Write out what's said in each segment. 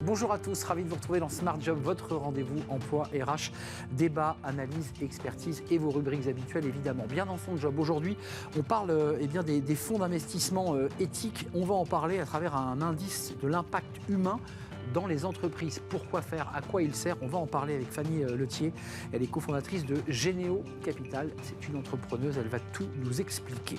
Bonjour à tous, ravi de vous retrouver dans Smart Job, votre rendez-vous emploi RH, débat, analyse, expertise et vos rubriques habituelles évidemment. Bien dans son job, aujourd'hui on parle des fonds d'investissement éthiques. On va en parler à travers un indice de l'impact humain dans les entreprises. Pourquoi faire? À quoi il sert? On va en parler avec Fanny Letier. Elle est cofondatrice de Généo Capital. C'est une entrepreneuse, elle va tout nous expliquer.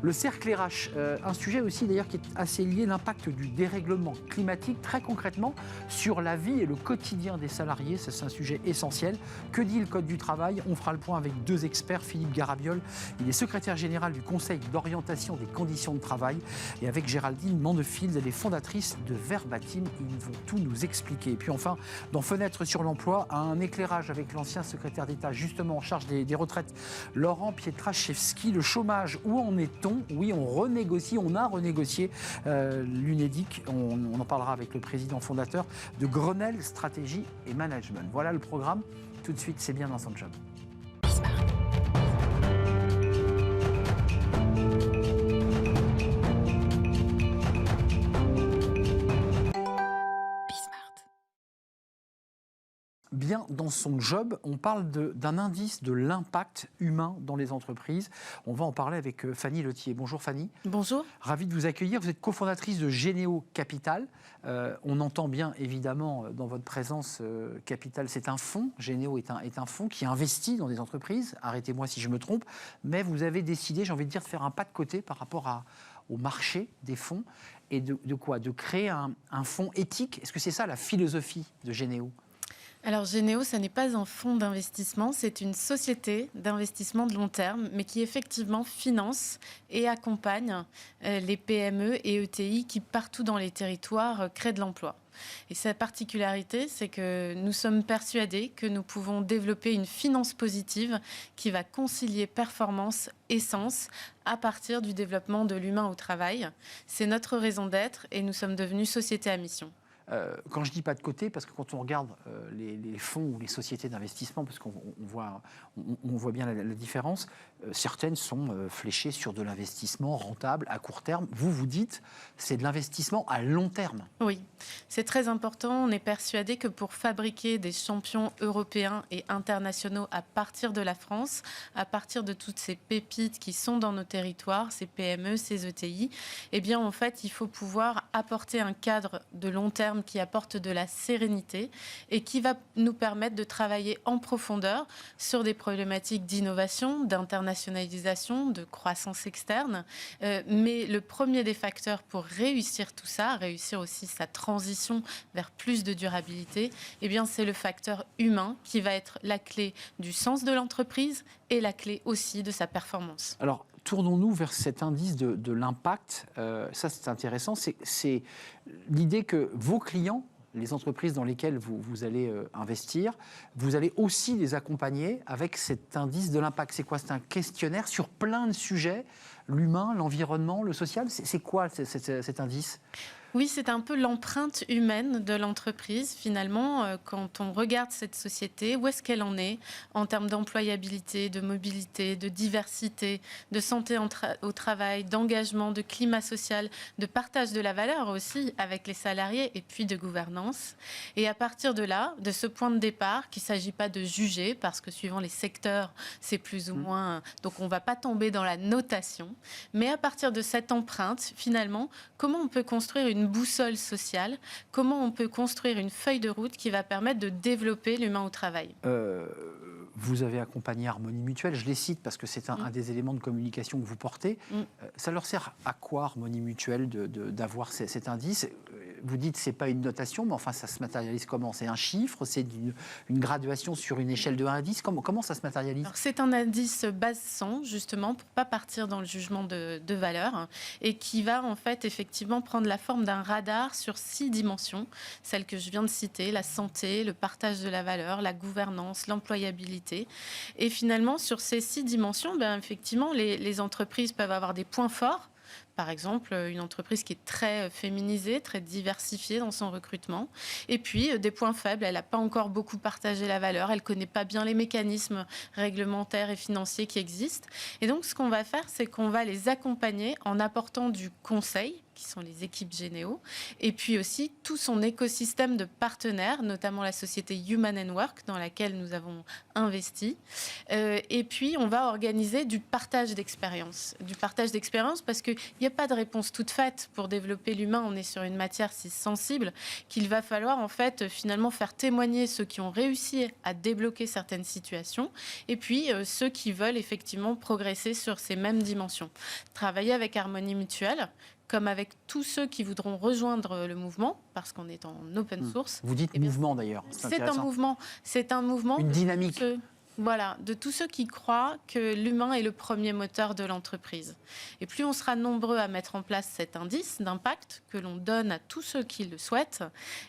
Le cercle RH, un sujet aussi d'ailleurs qui est assez lié, l'impact du dérèglement climatique très concrètement sur la vie et le quotidien des salariés. Ça, c'est un sujet essentiel. Que dit le Code du travail? On fera le point avec deux experts. Philippe Garabiol, il est secrétaire général du Conseil d'orientation des conditions de travail, et avec Géraldine Mandefield, elle est fondatrice de Verbatim. Ils vont tout nous expliquer. Et puis enfin, dans Fenêtre sur l'emploi, un éclairage avec l'ancien secrétaire d'État justement en charge des retraites, Laurent Pietraszewski. Le chômage, où en est-on? Oui, on a renégocié l'UNEDIC. On en parlera avec le président fondateur de Grenelle Stratégie et Management. Voilà le programme. Tout de suite, c'est bien dans son job. Bien dans son job, on parle d'un indice de l'impact humain dans les entreprises. On va en parler avec Fanny Letier. Bonjour Fanny. Bonjour. Ravi de vous accueillir. Vous êtes cofondatrice de Généo Capital. On entend bien évidemment dans votre présence Capital, c'est un fonds. Généo est un fonds qui investit dans des entreprises. Arrêtez-moi si je me trompe. Mais vous avez décidé, j'ai envie de dire, de faire un pas de côté par rapport au marché des fonds et de quoi? De créer un fonds éthique. Est-ce que c'est ça la philosophie de Généo? Alors Généo, ça n'est pas un fonds d'investissement, c'est une société d'investissement de long terme, mais qui effectivement finance et accompagne les PME et ETI qui, partout dans les territoires, créent de l'emploi. Et sa particularité, c'est que nous sommes persuadés que nous pouvons développer une finance positive qui va concilier performance et sens à partir du développement de l'humain au travail. C'est notre raison d'être et nous sommes devenus société à mission. Quand je dis pas de côté, parce que quand on regarde les fonds ou les sociétés d'investissement, parce qu'on voit bien la différence, certaines sont fléchées sur de l'investissement rentable à court terme. Vous dites, c'est de l'investissement à long terme. Oui, c'est très important. On est persuadé que pour fabriquer des champions européens et internationaux à partir de la France, à partir de toutes ces pépites qui sont dans nos territoires, ces PME, ces ETI, eh bien en fait, il faut pouvoir apporter un cadre de long terme qui apporte de la sérénité et qui va nous permettre de travailler en profondeur sur des problématiques d'innovation, d'internationalisation, de croissance externe. Mais le premier des facteurs pour réussir tout ça, réussir aussi sa transition vers plus de durabilité, eh bien c'est le facteur humain qui va être la clé du sens de l'entreprise et la clé aussi de sa performance. Alors, tournons-nous vers cet indice de l'impact. Ça, c'est intéressant. C'est l'idée que vos clients, les entreprises dans lesquelles vous allez investir, vous allez aussi les accompagner avec cet indice de l'impact. C'est quoi? C'est un questionnaire sur plein de sujets, l'humain, l'environnement, le social. C'est quoi cet indice? Oui, c'est un peu l'empreinte humaine de l'entreprise. Finalement, quand on regarde cette société, où est-ce qu'elle en est en termes d'employabilité, de mobilité, de diversité, de santé au travail, d'engagement, de climat social, de partage de la valeur aussi avec les salariés et puis de gouvernance. Et à partir de là, de ce point de départ, qu'il ne s'agit pas de juger, parce que suivant les secteurs, c'est plus ou moins... Donc on ne va pas tomber dans la notation. Mais à partir de cette empreinte, finalement, comment on peut construire une boussole sociale, comment on peut construire une feuille de route qui va permettre de développer l'humain au travail. Vous avez accompagné Harmonie Mutuelle, je les cite parce que c'est un des éléments de communication que vous portez. Ça leur sert à quoi, Harmonie Mutuelle, d'avoir cet indice? Vous dites que ce n'est pas une notation, mais enfin ça se matérialise comment? C'est un chiffre? C'est une graduation sur une échelle de 1 à 10? Comment ça se matérialise? Alors, c'est un indice base 100, justement, pour ne pas partir dans le jugement de valeur, et qui va en fait effectivement prendre la forme d'un radar sur 6 dimensions, celles que je viens de citer, la santé, le partage de la valeur, la gouvernance, l'employabilité. Et finalement, sur ces 6 dimensions, effectivement, les entreprises peuvent avoir des points forts, par exemple, une entreprise qui est très féminisée, très diversifiée dans son recrutement. Et puis, des points faibles, elle n'a pas encore beaucoup partagé la valeur, elle ne connaît pas bien les mécanismes réglementaires et financiers qui existent. Et donc, ce qu'on va faire, c'est qu'on va les accompagner en apportant du conseil, qui sont les équipes Généo, et puis aussi tout son écosystème de partenaires, notamment la société Human & Work, dans laquelle nous avons investi. Et puis, on va organiser du partage d'expérience. Du partage d'expérience parce qu'il n'y a pas de réponse toute faite. Pour développer l'humain, on est sur une matière si sensible qu'il va falloir, en fait, finalement, faire témoigner ceux qui ont réussi à débloquer certaines situations et puis ceux qui veulent effectivement progresser sur ces mêmes dimensions. Travailler avec Harmonie Mutuelle, comme avec tous ceux qui voudront rejoindre le mouvement, parce qu'on est en open source. Vous dites mouvement d'ailleurs. C'est un mouvement. Une dynamique. Voilà, de tous ceux qui croient que l'humain est le premier moteur de l'entreprise. Et plus on sera nombreux à mettre en place cet indice d'impact que l'on donne à tous ceux qui le souhaitent,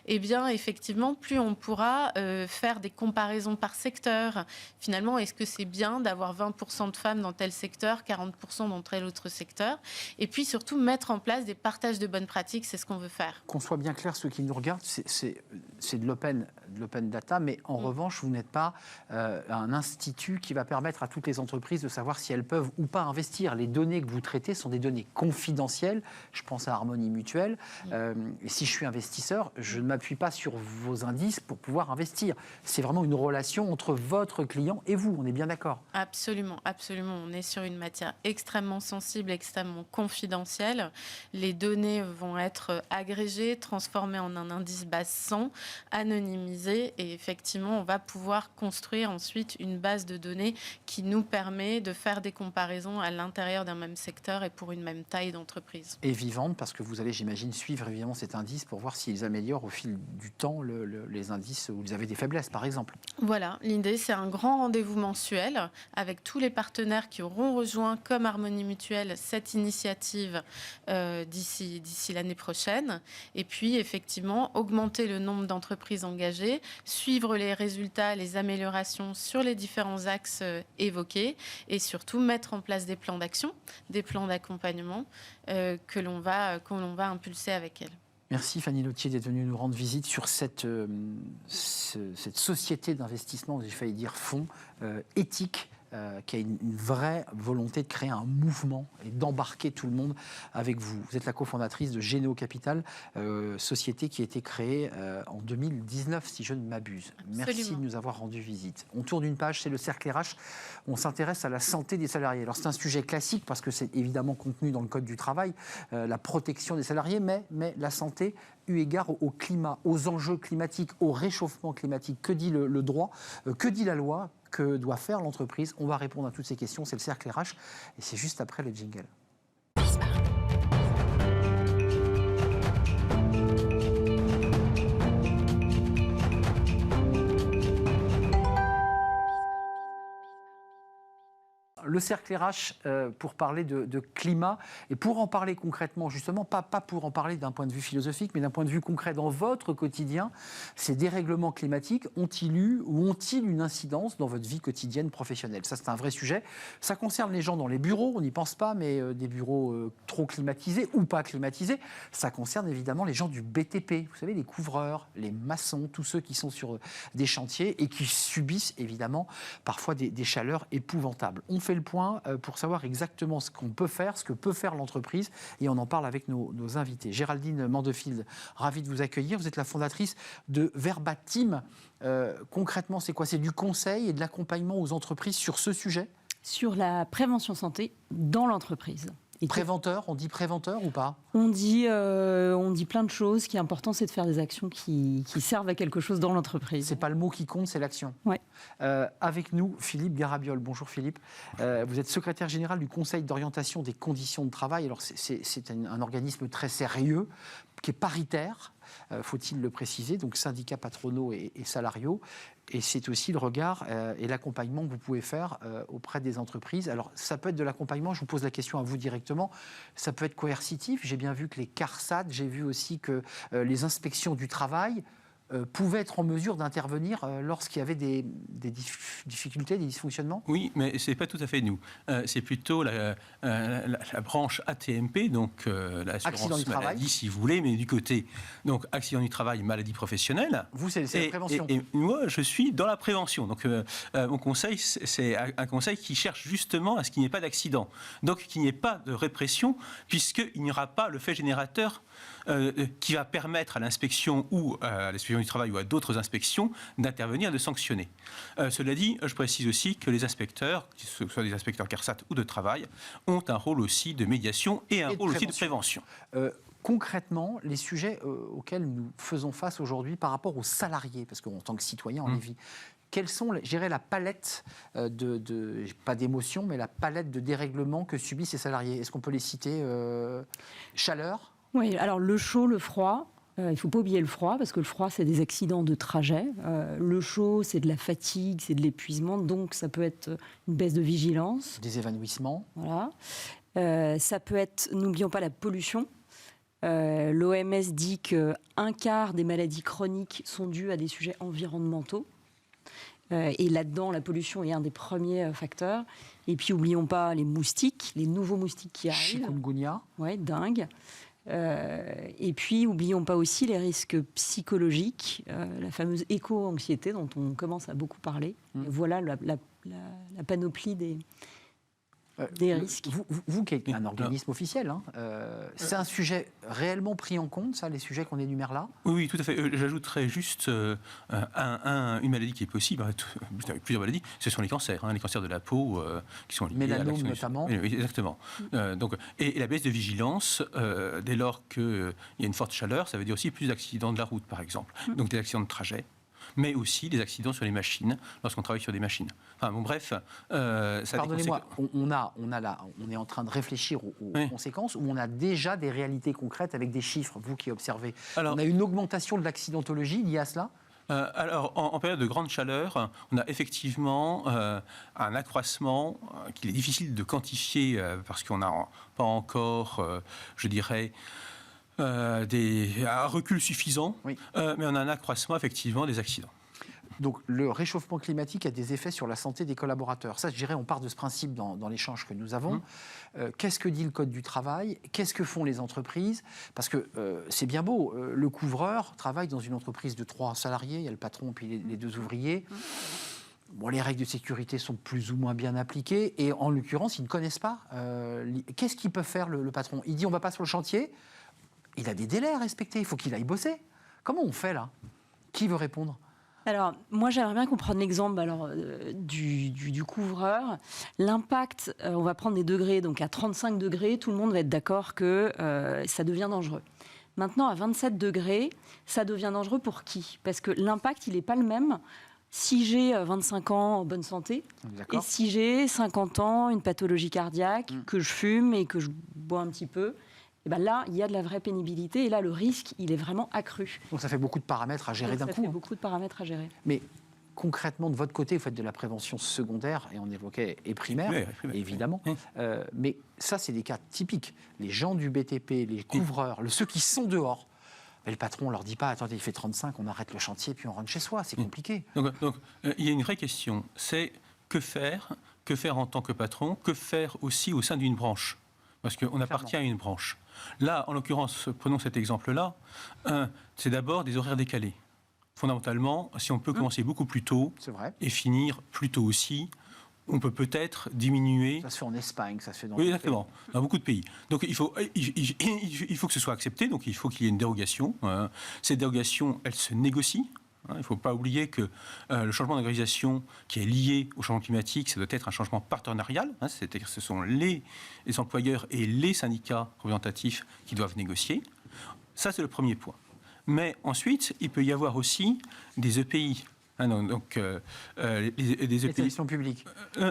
eh bien, effectivement, plus on pourra faire des comparaisons par secteur. Finalement, est-ce que c'est bien d'avoir 20% de femmes dans tel secteur, 40% dans tel autre secteur? Et puis, surtout, mettre en place des partages de bonnes pratiques, c'est ce qu'on veut faire. Qu'on soit bien clair, ceux qui nous regardent, c'est de l'open data, mais en revanche, vous n'êtes pas un institut qui va permettre à toutes les entreprises de savoir si elles peuvent ou pas investir. Les données que vous traitez sont des données confidentielles. Je pense à Harmonie Mutuelle. Et si je suis investisseur, je ne m'appuie pas sur vos indices pour pouvoir investir. C'est vraiment une relation entre votre client et vous. On est bien d'accord? Absolument, absolument. On est sur une matière extrêmement sensible, extrêmement confidentielle. Les données vont être agrégées, transformées en un indice base 100, anonymisé. Et effectivement, on va pouvoir construire ensuite une base de données qui nous permet de faire des comparaisons à l'intérieur d'un même secteur et pour une même taille d'entreprise. Et vivante, parce que vous allez, j'imagine, suivre évidemment cet indice pour voir s'ils améliorent au fil du temps les indices où vous avez des faiblesses, par exemple. Voilà, l'idée, c'est un grand rendez-vous mensuel avec tous les partenaires qui auront rejoint, comme Harmonie Mutuelle, cette initiative d'ici l'année prochaine. Et puis, effectivement, augmenter le nombre d'entreprises engagées, suivre les résultats, les améliorations sur les différents axes évoqués et surtout mettre en place des plans d'action, des plans d'accompagnement que l'on va impulser avec elle. Merci Fanny Lottier d'être venue nous rendre visite sur cette société d'investissement, j'ai failli dire fonds, éthique, qui a une vraie volonté de créer un mouvement et d'embarquer tout le monde avec vous. Vous êtes la cofondatrice de Généo Capital, société qui a été créée en 2019, si je ne m'abuse. Absolument. Merci de nous avoir rendu visite. On tourne une page, c'est le cercle RH. On s'intéresse à la santé des salariés. Alors c'est un sujet classique parce que c'est évidemment contenu dans le Code du travail, la protection des salariés, mais la santé, eu égard au climat, aux enjeux climatiques, au réchauffement climatique. Que dit le droit? Que dit la loi? Que doit faire l'entreprise? On va répondre à toutes ces questions. C'est le cercle RH et c'est juste après le jingle. Le cercle RH pour parler de climat et pour en parler concrètement, justement, pas pour en parler d'un point de vue philosophique, mais d'un point de vue concret dans votre quotidien, ces dérèglements climatiques ont-ils eu ou ont-ils une incidence dans votre vie quotidienne professionnelle? Ça, c'est un vrai sujet. Ça concerne les gens dans les bureaux, on n'y pense pas, mais des bureaux trop climatisés ou pas climatisés. Ça concerne évidemment les gens du BTP, vous savez, les couvreurs, les maçons, tous ceux qui sont sur des chantiers et qui subissent évidemment parfois des chaleurs épouvantables. On fait le point pour savoir exactement ce qu'on peut faire, ce que peut faire l'entreprise, et on en parle avec nos invités. Géraldine Mandefield, ravie de vous accueillir. Vous êtes la fondatrice de Verbatim. Concrètement, c'est quoi? C'est du conseil et de l'accompagnement aux entreprises sur ce sujet? Sur la prévention santé dans l'entreprise. Préventeur, on dit préventeur ou pas? On dit plein de choses. Ce qui est important, c'est de faire des actions qui servent à quelque chose dans l'entreprise. C'est pas le mot qui compte, c'est l'action. Ouais. Avec nous, Philippe Garabiol. Bonjour Philippe. Vous êtes secrétaire général du Conseil d'orientation des conditions de travail. Alors c'est un organisme très sérieux, qui est paritaire, faut-il le préciser, donc syndicats patronaux et salariaux. Et c'est aussi le regard et l'accompagnement que vous pouvez faire auprès des entreprises. Alors, ça peut être de l'accompagnement, je vous pose la question à vous directement, ça peut être coercitif. J'ai bien vu que les CARSAT, j'ai vu aussi que les inspections du travail pouvaient être en mesure d'intervenir lorsqu'il y avait des difficultés, des dysfonctionnements? Oui, mais ce n'est pas tout à fait nous. C'est plutôt la branche AT-MP, donc Accident l'assurance du travail. maladie, si vous voulez, mais du côté donc accident du travail, maladie professionnelle. Vous, c'est la prévention. Et moi, je suis dans la prévention. Donc, mon conseil, c'est un conseil qui cherche justement à ce qu'il n'y ait pas d'accident. Donc, qu'il n'y ait pas de répression, puisqu'il n'y aura pas le fait générateur qui va permettre à l'inspection ou à l'inspection du travail ou à d'autres inspections d'intervenir et de sanctionner. Cela dit, je précise aussi que les inspecteurs, que ce soit des inspecteurs CARSAT ou de travail, ont un rôle aussi de médiation et un rôle aussi de prévention. Concrètement, les sujets auxquels nous faisons face aujourd'hui par rapport aux salariés, parce qu'en tant que citoyen, on les vit, quelles sont, je dirais, la palette pas d'émotions, mais la palette de dérèglements que subissent ces salariés? Est-ce qu'on peut les citer? Chaleur? Oui, alors le chaud, le froid. Il ne faut pas oublier le froid, parce que le froid, c'est des accidents de trajet. Le chaud, c'est de la fatigue, c'est de l'épuisement, donc ça peut être une baisse de vigilance. Des évanouissements? Voilà. Ça peut être, n'oublions pas la pollution. L'OMS dit qu'un quart des maladies chroniques sont dues à des sujets environnementaux. Et là-dedans, la pollution est un des premiers facteurs. Et puis, n'oublions pas les moustiques, les nouveaux moustiques qui arrivent. Chikungunya? Ouais, dingue. Et puis, n'oublions pas aussi les risques psychologiques, la fameuse éco-anxiété dont on commence à beaucoup parler. Et voilà la panoplie des risques. Vous qui êtes un organisme officiel, hein, c'est un sujet réellement pris en compte, ça, les sujets qu'on énumère là? Oui, tout à fait. J'ajouterais juste une maladie qui est possible, avec plusieurs maladies, ce sont les cancers, les cancers de la peau qui sont liés mélanome à notamment. Oui, exactement. Donc, et la baisse de vigilance, dès lors qu'il y a une forte chaleur, ça veut dire aussi plus d'accidents de la route, par exemple. Donc des accidents de trajet, mais aussi des accidents sur les machines, lorsqu'on travaille sur des machines. Enfin bon, bref, ça. Pardonnez-moi, on est en train de réfléchir aux conséquences, ou on a déjà des réalités concrètes avec des chiffres, vous qui observez. Alors, on a une augmentation de l'accidentologie liée à cela? Alors, en période de grande chaleur, on a effectivement un accroissement qu'il est difficile de quantifier parce qu'on n'a pas encore, je dirais, un recul suffisant, mais on a un accroissement effectivement des accidents. Donc le réchauffement climatique a des effets sur la santé des collaborateurs. Ça, je dirais, on part de ce principe dans l'échange que nous avons. Qu'est-ce que dit le Code du travail? Qu'est-ce que font les entreprises? Parce que c'est bien beau, le couvreur travaille dans une entreprise de 3 salariés, il y a le patron puis les 2 ouvriers. Bon, les règles de sécurité sont plus ou moins bien appliquées et en l'occurrence, ils ne connaissent pas. Qu'est-ce qu'il peut faire le patron? Il dit on ne va pas sur le chantier. Il a des délais à respecter, il faut qu'il aille bosser. Comment on fait là? Qui veut répondre? Alors, moi, j'aimerais bien qu'on prenne l'exemple du couvreur. L'impact, on va prendre des degrés, donc à 35 degrés, tout le monde va être d'accord que ça devient dangereux. Maintenant, à 27 degrés, ça devient dangereux pour qui? Parce que l'impact, il n'est pas le même si j'ai 25 ans en bonne santé et si j'ai 50 ans, une pathologie cardiaque, que je fume et que je bois un petit peu. Et ben là, il y a de la vraie pénibilité et là, le risque, il est vraiment accru. Donc ça fait beaucoup de paramètres à gérer d'un coup. Ça fait beaucoup de paramètres à gérer. Mais concrètement, de votre côté, vous faites de la prévention secondaire, et on évoquait, et primaire, évidemment. Mais ça, c'est des cas typiques. Les gens du BTP, les couvreurs, ceux qui sont dehors, mais le patron ne leur dit pas, attendez, il fait 35, on arrête le chantier, puis on rentre chez soi. C'est compliqué. Donc, il y a une vraie question. C'est que faire en tant que patron? Que faire aussi au sein d'une branche? Parce qu'on appartient à une branche. Là, en l'occurrence, prenons cet exemple-là, c'est d'abord des horaires décalés. Fondamentalement, si on peut commencer beaucoup plus tôt et finir plus tôt aussi, on peut peut-être diminuer... Ça se fait en Espagne, ça se fait dans... Oui, exactement, dans beaucoup de pays. Donc il faut que ce soit accepté, donc il faut qu'il y ait une dérogation. Cette dérogation, elle se négocie. Il ne faut pas oublier que le changement d'organisation qui est lié au changement climatique, ça doit être un changement partenarial. C'est-à-dire que ce sont les employeurs et les syndicats représentatifs qui doivent négocier. Ça, c'est le premier point. Mais ensuite, il peut y avoir aussi des EPI. Donc, les établissements publics.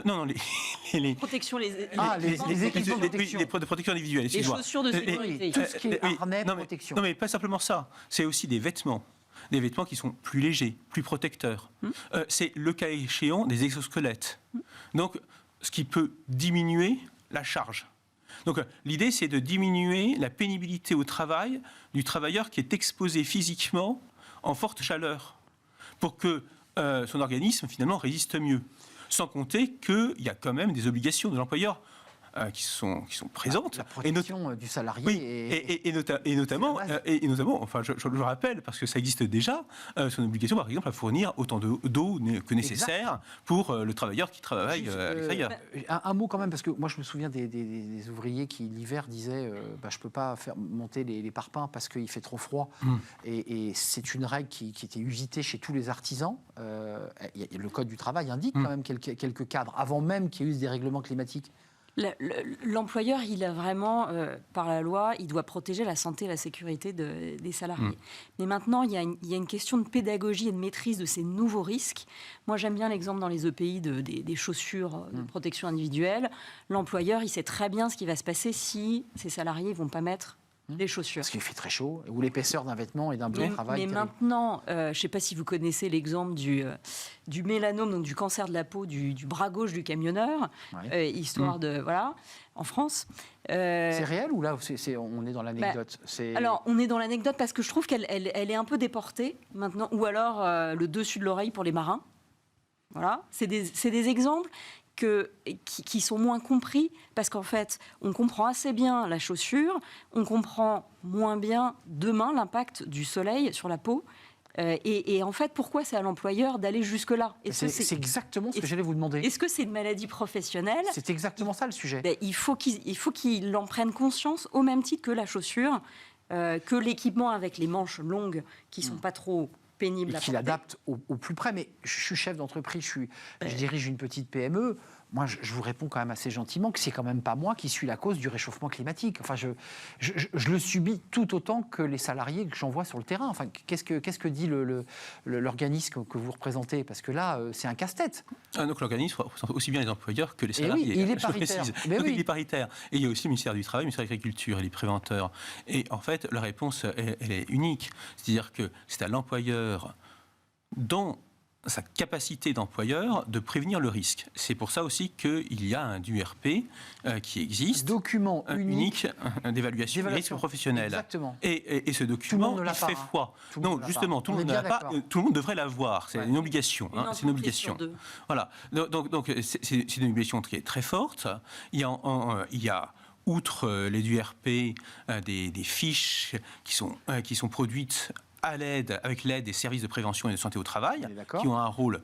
Non, les protections, les équipements de protection. Les protections individuelles. Les chaussures de sécurité. Tout ce qui est harnais, protection. Non, mais pas simplement ça. C'est aussi des vêtements. Des vêtements qui sont plus légers, plus protecteurs. C'est le cas échéant des exosquelettes. Donc, ce qui peut diminuer la charge. Donc, l'idée, c'est de diminuer la pénibilité au travail du travailleur qui est exposé physiquement en forte chaleur pour que son organisme, finalement, résiste mieux. Sans compter qu'il y a quand même des obligations de l'employeur qui sont présentes. La protection du salarié. Oui, et notamment, enfin, je le rappelle, parce que ça existe déjà, son obligation, par exemple, à fournir autant d'eau que nécessaire pour le travailleur qui travaille à l'extérieur. Un mot quand même, parce que moi je me souviens des ouvriers qui l'hiver disaient je ne peux pas faire monter les parpaings parce qu'il fait trop froid. Et c'est une règle qui était usitée chez tous les artisans. Le Code du travail indique quand même quelques cadres, avant même qu'il y ait eu des règlements climatiques. L'employeur, il a vraiment, par la loi, il doit protéger la santé et la sécurité des salariés. Mais maintenant, il y a une question de pédagogie et de maîtrise de ces nouveaux risques. Moi, j'aime bien l'exemple dans les EPI des chaussures de protection individuelle. L'employeur, il sait très bien ce qui va se passer si ses salariés ne vont pas mettre les chaussures. Parce qu'il fait très chaud, ou l'épaisseur d'un vêtement et d'un bleu de travail. Mais maintenant, je ne sais pas si vous connaissez l'exemple du mélanome, donc du cancer de la peau du bras gauche du camionneur, histoire de... Voilà, en France. C'est réel ou là, on est dans l'anecdote? Alors, on est dans l'anecdote parce que je trouve qu'elle est un peu déportée maintenant, ou alors le dessus de l'oreille pour les marins. Voilà, c'est des exemples qui sont moins compris, parce qu'en fait, on comprend assez bien la chaussure, on comprend moins bien demain l'impact du soleil sur la peau. Et en fait, pourquoi c'est à l'employeur d'aller jusque-là? C'est exactement ce que j'allais vous demander. Est-ce que c'est une maladie professionnelle? C'est exactement ça le sujet. Il faut qu'il en prenne conscience au même titre que la chaussure, que l'équipement avec les manches longues qui ne sont pas trop pénibles à porter. Qu'il adapte au plus près. Mais je suis chef d'entreprise, je dirige une petite PME. Moi, je vous réponds quand même assez gentiment que c'est quand même pas moi qui suis la cause du réchauffement climatique. Enfin, je le subis tout autant que les salariés que j'envoie sur le terrain. Enfin, qu'est-ce que dit l'organisme que vous représentez? Parce que là, c'est un casse-tête. Donc l'organisme représente aussi bien les employeurs que les salariés. Oui, il est paritaire. Il est paritaire. Et il y a aussi le ministère du Travail, le ministère de l'Agriculture et les préventeurs. Et en fait, la réponse, elle est unique. C'est-à-dire que c'est à l'employeur, dans sa capacité d'employeur, de prévenir le risque. C'est pour ça aussi qu'il y a un DURP qui existe. Document unique d'évaluation des risques professionnels. Exactement. Et ce document, il fait foi. Non, justement, tout le monde ne l'a pas. Tout le monde devrait l'avoir. C'est une obligation. C'est une obligation. Voilà. Donc c'est une obligation qui est très forte. Il y a outre les DURP, des fiches qui sont produites avec l'aide des services de prévention et de santé au travail, qui ont un rôle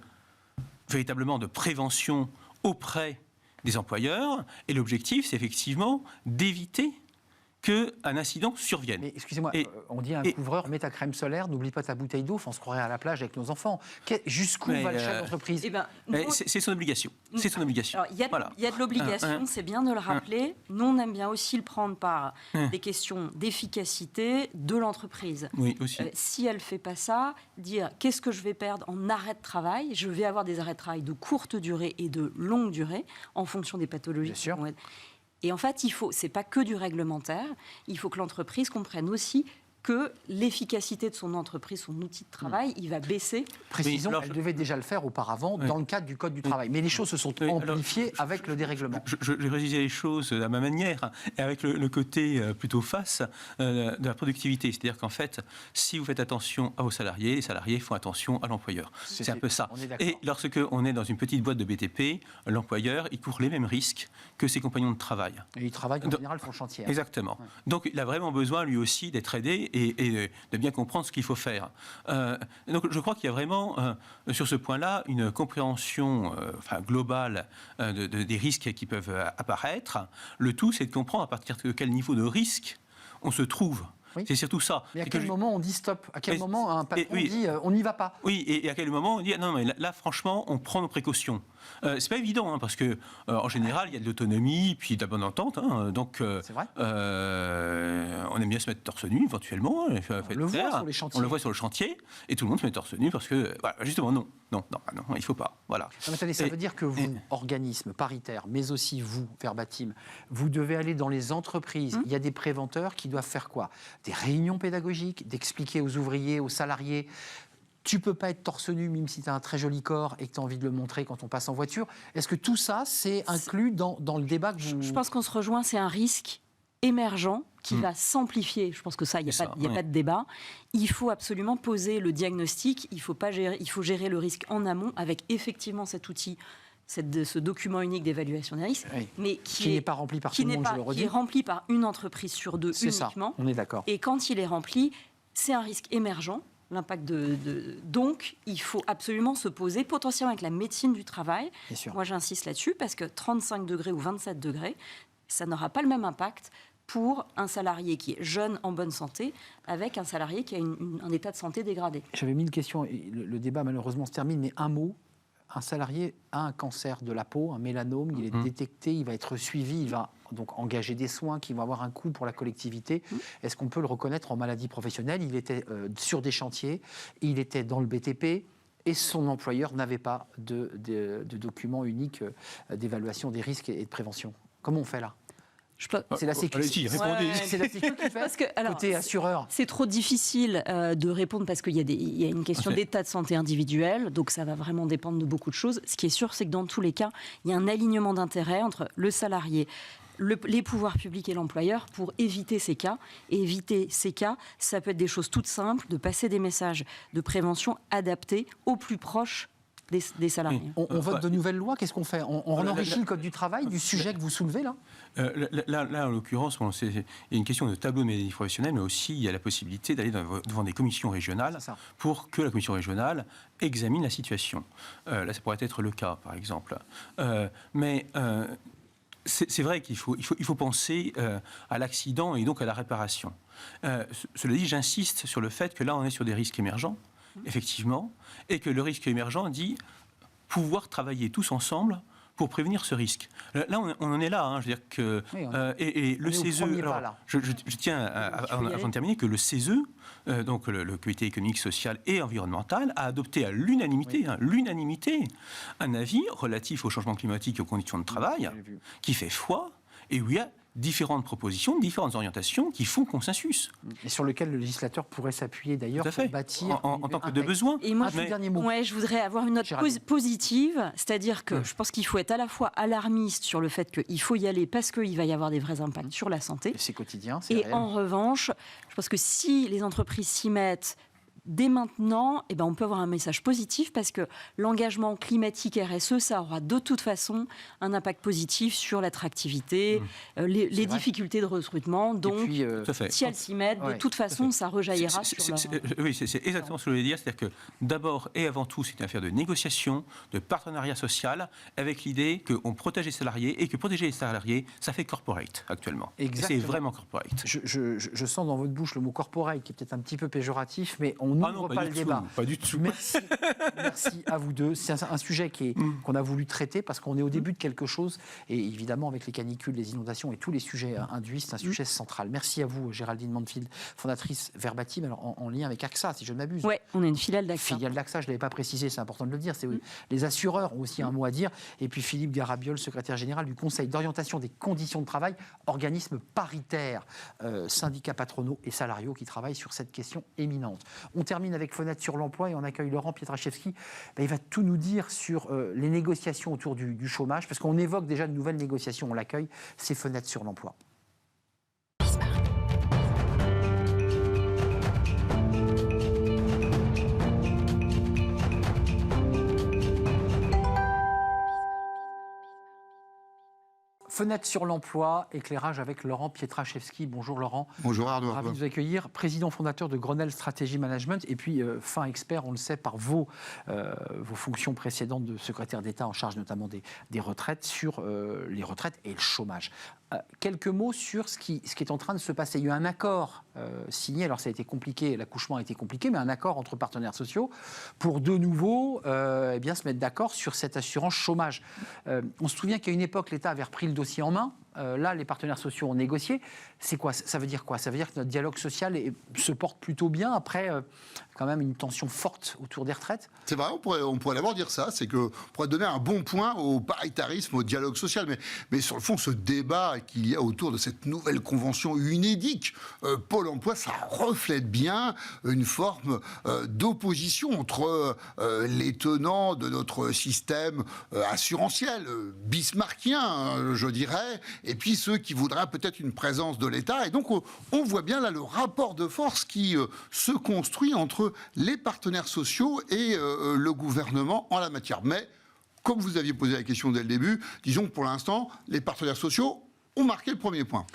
véritablement de prévention auprès des employeurs. Et l'objectif, c'est effectivement d'éviter qu'un incident survienne. Mais excusez-moi, on dit à un couvreur, mets ta crème solaire, n'oublie pas ta bouteille d'eau, on se croirait à la plage avec nos enfants. Jusqu'où va le chef d'entreprise? C'est son obligation. C'est son obligation. Il y a de l'obligation, c'est bien de le rappeler. Nous, on aime bien aussi le prendre par des questions d'efficacité de l'entreprise. Oui, aussi. Si elle ne fait pas ça, dire qu'est-ce que je vais perdre en arrêt de travail? Je vais avoir des arrêts de travail de courte durée et de longue durée en fonction des pathologies. Bien sûr. Et en fait, c'est pas que du réglementaire. Il faut que l'entreprise comprenne aussi que l'efficacité de son entreprise, son outil de travail, il va baisser. Précisons, elle devait déjà le faire auparavant dans le cadre du Code du travail. Mais les choses se sont amplifiées avec le dérèglement. Je vais préciser les choses à ma manière, et avec le côté plutôt face de la productivité. C'est-à-dire qu'en fait, si vous faites attention à vos salariés, les salariés font attention à l'employeur. C'est un peu ça. Et lorsque on est dans une petite boîte de BTP, l'employeur, il court les mêmes risques que ses compagnons de travail. Et ils travaillent en général sur le chantier. Exactement. Donc il a vraiment besoin, lui aussi, d'être aidé et de bien comprendre ce qu'il faut faire. Donc je crois qu'il y a vraiment, sur ce point-là, une compréhension globale des risques qui peuvent apparaître. Le tout, c'est de comprendre à partir de quel niveau de risque on se trouve. Oui. C'est surtout ça. Mais à quel moment on dit stop? À quel moment un patron dit on n'y va pas? Oui, et à quel moment on dit non, mais là franchement, on prend nos précautions. C'est pas évident, parce que en général, il y a de l'autonomie, puis de la bonne entente. Donc, c'est vrai. On aime bien se mettre torse nu, éventuellement. On le voit sur les chantiers. On le voit sur le chantier, et tout le monde se met torse nu parce que, justement, non, il faut pas. Voilà. Non, attendez, ça veut dire que vous, organisme paritaire, mais aussi vous, Verbatim, vous devez aller dans les entreprises. Il y a des préventeurs qui doivent faire quoi? Des réunions pédagogiques, d'expliquer aux ouvriers, aux salariés. Tu peux pas être torse nu, même si tu as un très joli corps et que tu as envie de le montrer quand on passe en voiture. Est-ce que tout ça, c'est inclus dans le débat que vous... Je pense qu'on se rejoint, c'est un risque émergent qui va s'amplifier. Je pense que ça, il n'y a pas de débat. Il faut absolument poser le diagnostic. Il faut gérer le risque en amont avec effectivement cet outil, ce document unique d'évaluation des risques, mais qui n'est pas rempli par tout le monde, je le redis. Qui est rempli par une entreprise sur deux uniquement. Ça, on est d'accord. Et quand il est rempli, c'est un risque émergent. L'impact Donc, il faut absolument se poser, potentiellement avec la médecine du travail. Moi, j'insiste là-dessus, parce que 35 degrés ou 27 degrés, ça n'aura pas le même impact pour un salarié qui est jeune, en bonne santé, avec un salarié qui a un état de santé dégradé. J'avais mis une question, et le débat malheureusement se termine, mais un mot. Un salarié a un cancer de la peau, un mélanome, il est détecté, il va être suivi, il va donc engager des soins qui vont avoir un coût pour la collectivité. Est-ce qu'on peut le reconnaître en maladie professionnelle ? Il était sur des chantiers, il était dans le BTP et son employeur n'avait pas de document unique d'évaluation des risques et de prévention. Comment on fait là ? C'est la Sécu. Répondez. C'est la Sécu qui fait côté assureur. C'est trop difficile de répondre parce qu'il y a une question d'état de santé individuel, donc ça va vraiment dépendre de beaucoup de choses. Ce qui est sûr, c'est que dans tous les cas, il y a un alignement d'intérêts entre le salarié, les pouvoirs publics et l'employeur pour éviter ces cas. Et éviter ces cas, ça peut être des choses toutes simples, de passer des messages de prévention adaptés au plus proche des salariés. On vote de nouvelles lois, qu'est-ce qu'on fait ? On enrichit le Code du travail du sujet que vous soulevez là ? Là, en l'occurrence, il y a une question de tableau de maladie professionnelle, mais aussi il y a la possibilité d'aller devant des commissions régionales pour que la commission régionale examine la situation. Là, ça pourrait être le cas, par exemple. Mais c'est vrai qu'il faut penser à l'accident et donc à la réparation. Cela dit, j'insiste sur le fait que là, on est sur des risques émergents, effectivement, et que le risque émergent dit pouvoir travailler tous ensemble pour prévenir ce risque. Là, on en est là. Je veux dire que et le CESE. Alors, je tiens avant de terminer que le CESE, donc le Comité économique, social et environnemental, a adopté à l'unanimité un avis relatif au changement climatique et aux conditions de travail qui fait foi et où il y a différentes propositions, différentes orientations qui font consensus. Et sur lequel le législateur pourrait s'appuyer d'ailleurs pour bâtir en tant que de besoin. Et moi, je voudrais avoir une note positive, c'est-à-dire que je pense qu'il faut être à la fois alarmiste sur le fait qu'il faut y aller parce qu'il va y avoir des vrais impacts sur la santé. Et c'est quotidien, c'est réel. réel. En revanche, je pense que si les entreprises s'y mettent dès maintenant, on peut avoir un message positif parce que l'engagement climatique RSE, ça aura de toute façon un impact positif sur l'attractivité, les difficultés de recrutement. Donc, si elles s'y mettent, de toute façon, ça rejaillira sur leur... Oui, c'est exactement ce que je voulais dire. C'est-à-dire que d'abord et avant tout, c'est une affaire de négociation, de partenariat social, avec l'idée qu'on protège les salariés et que protéger les salariés, ça fait corporate actuellement. Exactement. Et c'est vraiment corporate. Je sens dans votre bouche le mot corporate qui est peut-être un petit peu péjoratif, mais on n'ouvre pas le débat. Pas du tout. Merci à vous deux. C'est un sujet qu'on a voulu traiter parce qu'on est au début de quelque chose. Et évidemment, avec les canicules, les inondations et tous les sujets induits, c'est un sujet central. Merci à vous, Géraldine Mansfield, fondatrice Verbatim, alors en lien avec AXA, si je ne m'abuse. Oui, on est une filiale d'AXA. Filiale d'AXA, je ne l'avais pas précisé, c'est important de le dire. Les assureurs ont aussi un mot à dire. Et puis Philippe Garabiol, secrétaire général du Conseil d'orientation des conditions de travail, organisme paritaire, syndicats patronaux et salariaux qui travaillent sur cette question éminente. On termine avec Fenêtre sur l'emploi et on accueille Laurent Pietraszewski. Il va tout nous dire sur les négociations autour du chômage, parce qu'on évoque déjà de nouvelles négociations, on l'accueille, c'est Fenêtre sur l'emploi. Fenêtre sur l'emploi, éclairage avec Laurent Pietraszewski. Bonjour Laurent. Bonjour Arnaud. Ravi de vous accueillir. Président fondateur de Grenelle Stratégie Management et puis fin expert, on le sait, par vos fonctions précédentes de secrétaire d'État en charge notamment des retraites, sur les retraites et le chômage. Quelques mots sur ce qui est en train de se passer. Il y a eu un accord signé, alors ça a été compliqué, l'accouchement a été compliqué, mais un accord entre partenaires sociaux pour de nouveau se mettre d'accord sur cette assurance chômage. On se souvient qu'à une époque, l'État avait repris le dossier en main. Là, les partenaires sociaux ont négocié. C'est quoi ? Ça veut dire quoi ? Ça veut dire que notre dialogue social se porte plutôt bien après quand même une tension forte autour des retraites ? C'est vrai, on pourrait d'abord dire ça, c'est qu'on pourrait donner un bon point au paritarisme, au dialogue social. Mais sur le fond, ce débat qu'il y a autour de cette nouvelle convention UNEDIC, Pôle emploi, ça reflète bien une forme d'opposition entre les tenants de notre système assurantiel, bismarckien, je dirais, et puis ceux qui voudraient peut-être une présence de l'État. Et donc, on voit bien là le rapport de force qui se construit entre les partenaires sociaux et le gouvernement en la matière. Mais, comme vous aviez posé la question dès le début, disons que pour l'instant, les partenaires sociaux ont marqué le premier point.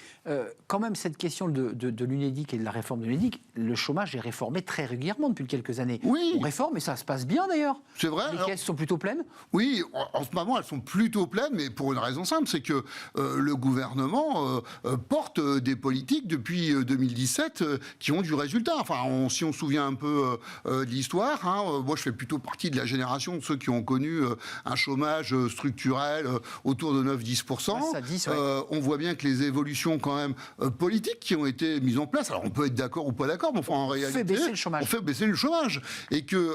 Quand même, cette question de l'UNEDIC et de la réforme de l'UNEDIC, le chômage est réformé très régulièrement depuis quelques années. Oui. On réforme et ça se passe bien d'ailleurs. C'est vrai. Les caisses sont plutôt pleines. Oui, en ce moment, elles sont plutôt pleines, mais pour une raison simple, c'est que le gouvernement porte des politiques depuis 2017 qui ont du résultat. Enfin, si on se souvient un peu de l'histoire, moi je fais plutôt partie de la génération de ceux qui ont connu un chômage structurel autour de 9-10%. Ouais, ça 10, ouais. On voit bien que les évolutions quand même politiques qui ont été mises en place, alors on peut être d'accord ou pas d'accord, mais enfin en réalité, fait baisser le chômage. on fait baisser le chômage. Et que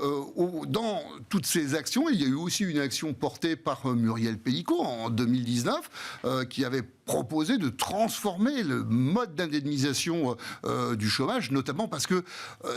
dans toutes ces actions, il y a eu aussi une action portée par Muriel Pénicaud en 2019 qui avait proposé de transformer le mode d'indemnisation du chômage, notamment parce que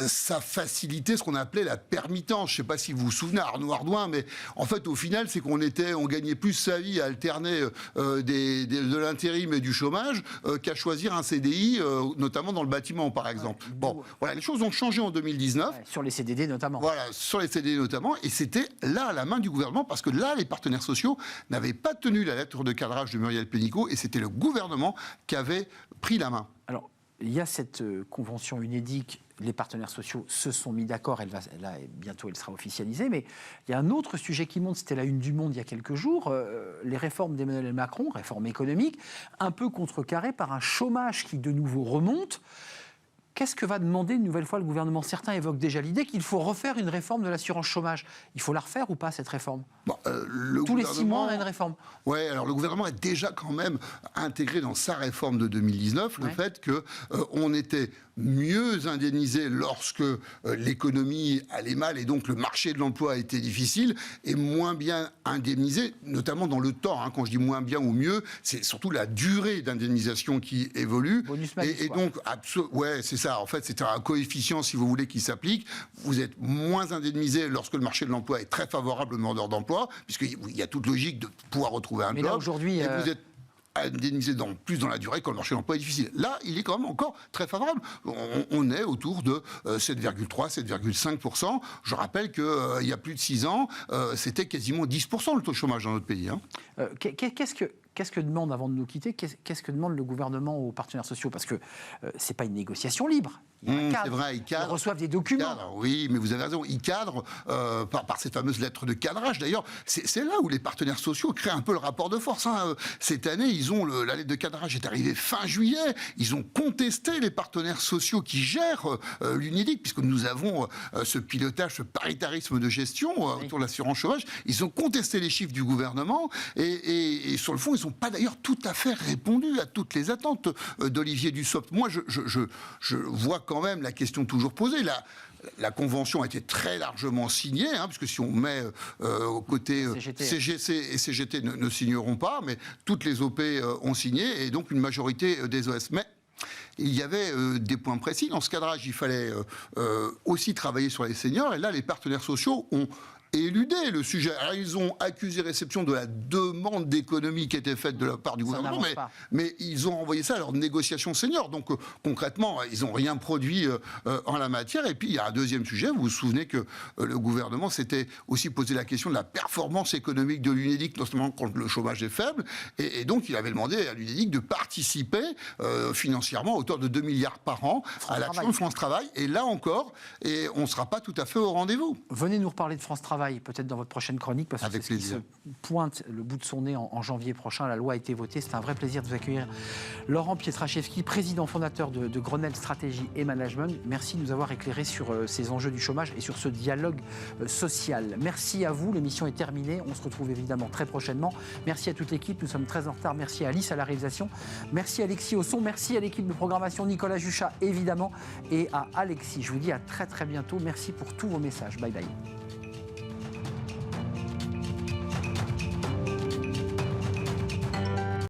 ça facilitait ce qu'on appelait la permittence. Je ne sais pas si vous vous souvenez, Arnaud Ardouin, mais en fait, au final, c'est qu'on gagnait plus sa vie à alterner de l'intérim et du chômage qu'à choisir un CDI, notamment dans le bâtiment, par exemple. Bon, voilà, les choses ont changé en 2019. Ouais, sur les CDD notamment. Voilà, sur les CDD notamment, et c'était là à la main du gouvernement, parce que là, les partenaires sociaux n'avaient pas tenu la lettre de cadrage de Muriel Pénicaud, et c'était le gouvernement qui avait pris la main. Alors, il y a cette convention UNEDIC, les partenaires sociaux se sont mis d'accord, bientôt elle sera officialisée, mais il y a un autre sujet qui monte, c'était la une du Monde il y a quelques jours, les réformes d'Emmanuel Macron, réformes économiques, un peu contrecarrées par un chômage qui de nouveau remonte. Qu'est-ce que va demander une nouvelle fois le gouvernement ? Certains évoquent déjà l'idée qu'il faut refaire une réforme de l'assurance chômage. Il faut la refaire ou pas, cette réforme ? Tous les 6 mois, on a une réforme. Oui, alors le gouvernement a déjà quand même intégré dans sa réforme de 2019 le fait qu'on était mieux indemnisé lorsque l'économie allait mal et donc le marché de l'emploi était difficile, et moins bien indemnisé, notamment dans le temps. Quand je dis moins bien ou mieux, c'est surtout la durée d'indemnisation qui évolue. Bonus-malus, et donc, ouais, c'est ça. En fait, c'est un coefficient, si vous voulez, qui s'applique. Vous êtes moins indemnisé lorsque le marché de l'emploi est très favorable aux demandeurs d'emploi, puisqu'il y a toute logique de pouvoir retrouver un job. Là, aujourd'hui, et vous êtes indemnisé plus dans la durée quand le marché de l'emploi est difficile. Là, il est quand même encore très favorable. On est autour de 7,3, 7,5%. Je rappelle qu'il y a plus de 6 ans, c'était quasiment 10% le taux de chômage dans notre pays. Qu'est-ce que demande, avant de nous quitter, qu'est-ce que demande le gouvernement aux partenaires sociaux ? Parce que c'est pas une négociation libre. Il y a un cadre. C'est vrai, ils cadrent. Ils reçoivent des documents. Oui, mais vous avez raison. Ils cadrent par cette fameuse lettre de cadrage. D'ailleurs, c'est là où les partenaires sociaux créent un peu le rapport de force. Cette année, la lettre de cadrage est arrivée fin juillet. Ils ont contesté les partenaires sociaux qui gèrent l'UNEDIC, puisque nous avons ce pilotage, ce paritarisme de gestion autour de l'assurance chômage. Ils ont contesté les chiffres du gouvernement et sur le fond, ils n'ont pas d'ailleurs tout à fait répondu à toutes les attentes d'Olivier Dussopt. Moi, je vois quand même la question toujours posée. La convention a été très largement signée, puisque si on met au côté CGC et CGT ne signeront pas, mais toutes les OP ont signé, et donc une majorité des OS. Mais il y avait des points précis. Dans ce cadrage, il fallait aussi travailler sur les seniors, et là, les partenaires sociaux ont éludé le sujet. Alors, ils ont accusé réception de la demande d'économie qui était faite de la part du gouvernement, mais ils ont envoyé ça à leur négociation senior. Donc, concrètement, ils n'ont rien produit en la matière. Et puis, il y a un deuxième sujet. Vous vous souvenez que le gouvernement s'était aussi posé la question de la performance économique de l'UNEDIC, notamment quand le chômage est faible. Et donc, il avait demandé à l'UNEDIC de participer financièrement à hauteur de 2 milliards par an à l'action de France Travail. Et là encore, on ne sera pas tout à fait au rendez-vous. Venez nous reparler de France Travail, peut-être dans votre prochaine chronique, parce que c'est ce qui se pointe le bout de son nez en janvier prochain. La loi a été votée. C'est un vrai plaisir de vous accueillir. Laurent Pietraszewski, président fondateur de Grenelle Stratégie et Management. Merci de nous avoir éclairé sur ces enjeux du chômage et sur ce dialogue social. Merci à vous. L'émission est terminée. On se retrouve évidemment très prochainement. Merci à toute l'équipe. Nous sommes très en retard. Merci à Alice à la réalisation. Merci à Alexis au son. Merci à l'équipe de programmation, Nicolas Juchat évidemment, et à Alexis. Je vous dis à très très bientôt. Merci pour tous vos messages. Bye bye.